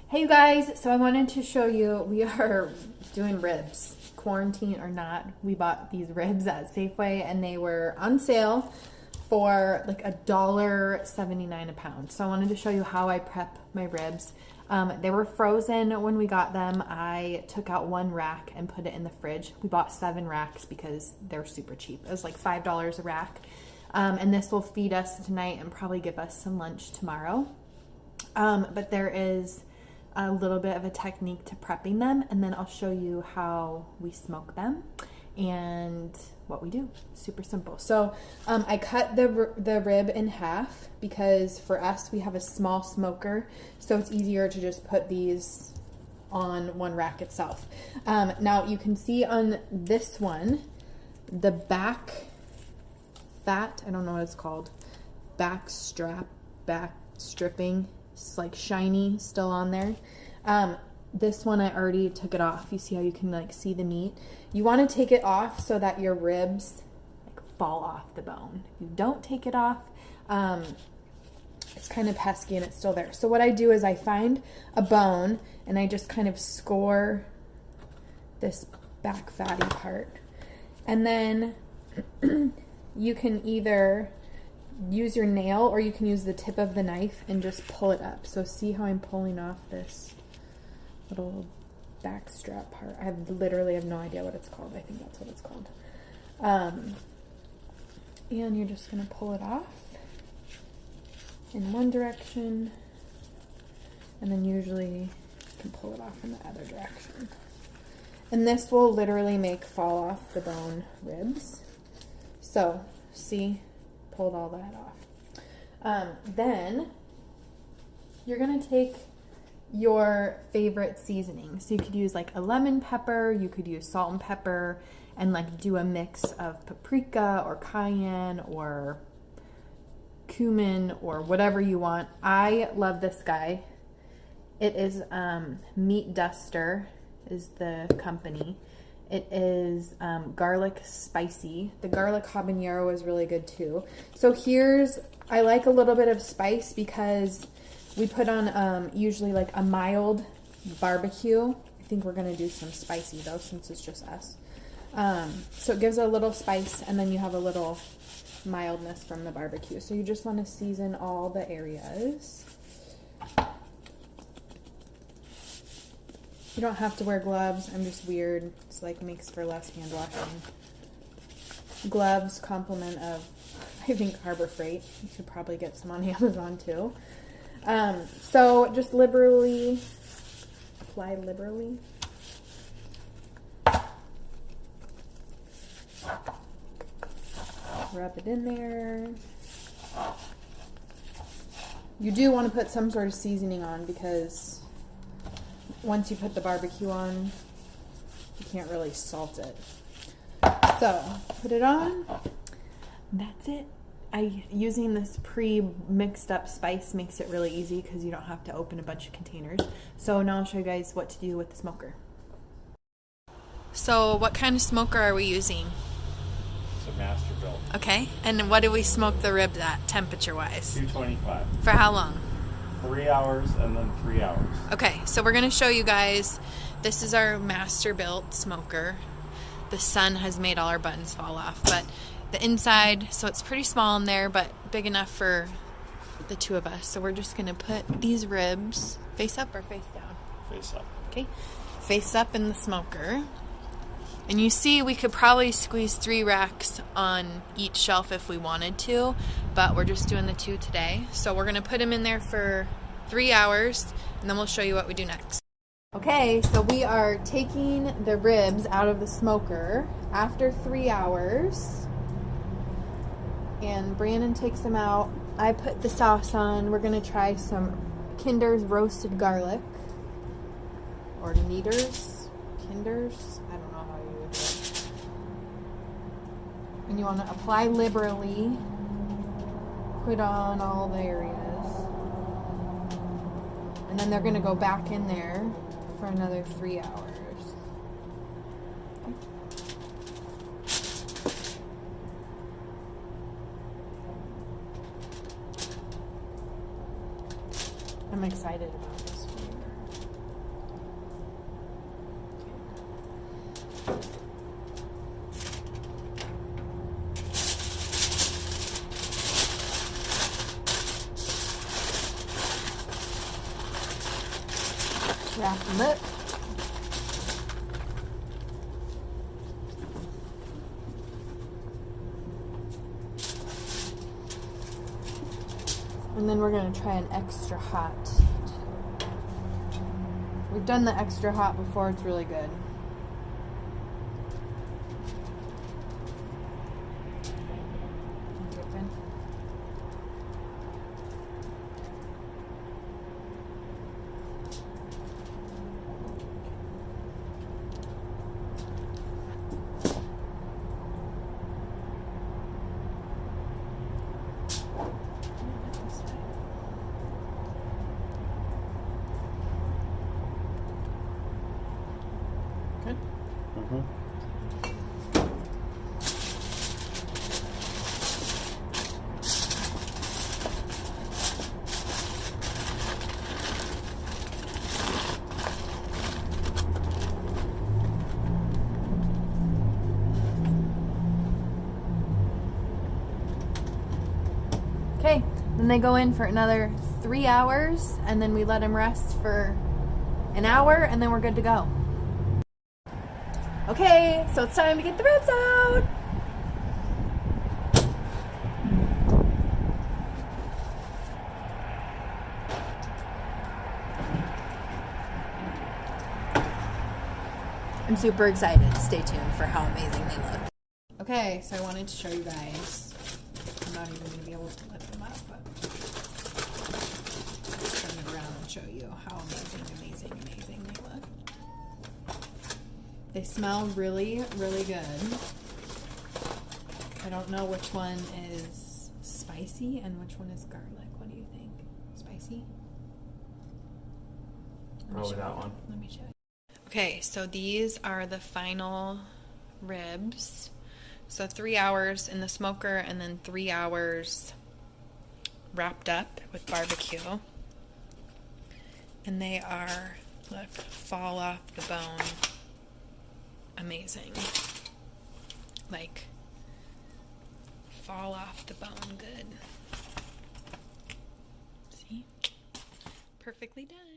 Hey you guys, so I wanted to show you, we are doing ribs. Quarantine or not, we bought these ribs at Safeway and they were on sale for like $1.79 a pound. So I wanted to show you how I prep my ribs. They were frozen when we got them. I took out one rack and put it in the fridge. We bought 7 racks because they're super cheap. It was like $5 a rack. And this will feed us tonight and probably give us some lunch tomorrow. But there is a little bit of a technique to prepping them, and then I'll show you how we smoke them and what we do. Super simple. So I cut the rib in half because for us we have a small smoker, so it's easier to just put these on one rack itself. Now you can see on this one the back fat, I don't know what it's called, back stripping, it's like shiny still on there. This one I already took it off. You see how you can like see the meat? You want to take it off so that your ribs like fall off the bone. If you don't take it off, it's kind of pesky and it's still there. So what I do is I find a bone and I just kind of score this back fatty part. And then you can either use your nail or you can use the tip of the knife and just pull it up. So see how I'm pulling off this little back strap part. I literally have no idea what it's called. I think that's what it's called. And you're just going to pull it off in one direction, and then usually you can pull it off in the other direction. And this will literally make fall off the bone ribs. So see, pulled all that off. Then you're gonna take your favorite seasoning. So you could use like a lemon pepper, you could use salt and pepper, and like do a mix of paprika or cayenne or cumin or whatever you want. I love this guy. It is Meat Duster is the company. It is garlic spicy. The garlic habanero is really good too. So I like a little bit of spice because we put on usually like a mild barbecue. I think we're gonna do some spicy though since it's just us. So it gives a little spice and then you have a little mildness from the barbecue. So you just wanna season all the areas. You don't have to wear gloves. I'm just weird. It's like makes for less hand washing. Gloves, complement of, I think, Harbor Freight. You could probably get some on Amazon too. So just liberally, apply liberally. Rub it in there. You do want to put some sort of seasoning on because once you put the barbecue on, you can't really salt it. So, put it on. That's it. Using this pre-mixed up spice makes it really easy because you don't have to open a bunch of containers. So now I'll show you guys what to do with the smoker. So what kind of smoker are we using? It's a Masterbuilt. Okay, and what do we smoke the ribs at temperature-wise? 225. For how long? 3 hours and then 3 hours. Okay, so we're going to show you guys, this is our Masterbuilt smoker. The sun has made all our buttons fall off, but the inside, so it's pretty small in there, but big enough for the two of us. So we're just going to put these ribs face up or face down? Face up. Okay, face up in the smoker. And you see we could probably squeeze 3 racks on each shelf if we wanted to, but we're just doing the 2 today. So we're gonna put them in there for 3 hours and then we'll show you what we do next. Okay, so we are taking the ribs out of the smoker after 3 hours. And Brandon takes them out. I put the sauce on. We're gonna try some Kinder's roasted garlic. Or Kinder's, I don't know how you would do it. And you want to apply liberally. Put on all the areas. And then they're going to go back in there for another 3 hours. I'm excited about this one. Wrap them up. And then we're going to try an extra hot. We've done the extra hot before, it's really good. Open. Good? Mm-hmm. Okay, then they go in for another 3 hours, and then we let them rest for an hour, and then we're good to go. Okay, so it's time to get the ribs out. I'm super excited. Stay tuned for how amazing they look. Okay, so I wanted to show you guys. I'm not even going to be able to lift them up, but I'll turn it around and show you how amazing they look. They smell really, really good. I don't know which one is spicy and which one is garlic. What do you think? Spicy? Probably that one. Let me show you. Okay, so these are the final ribs. So 3 hours in the smoker and then 3 hours wrapped up with barbecue. And they are, look, fall off the bone. Amazing. Like, fall off the bone good. See? Perfectly done.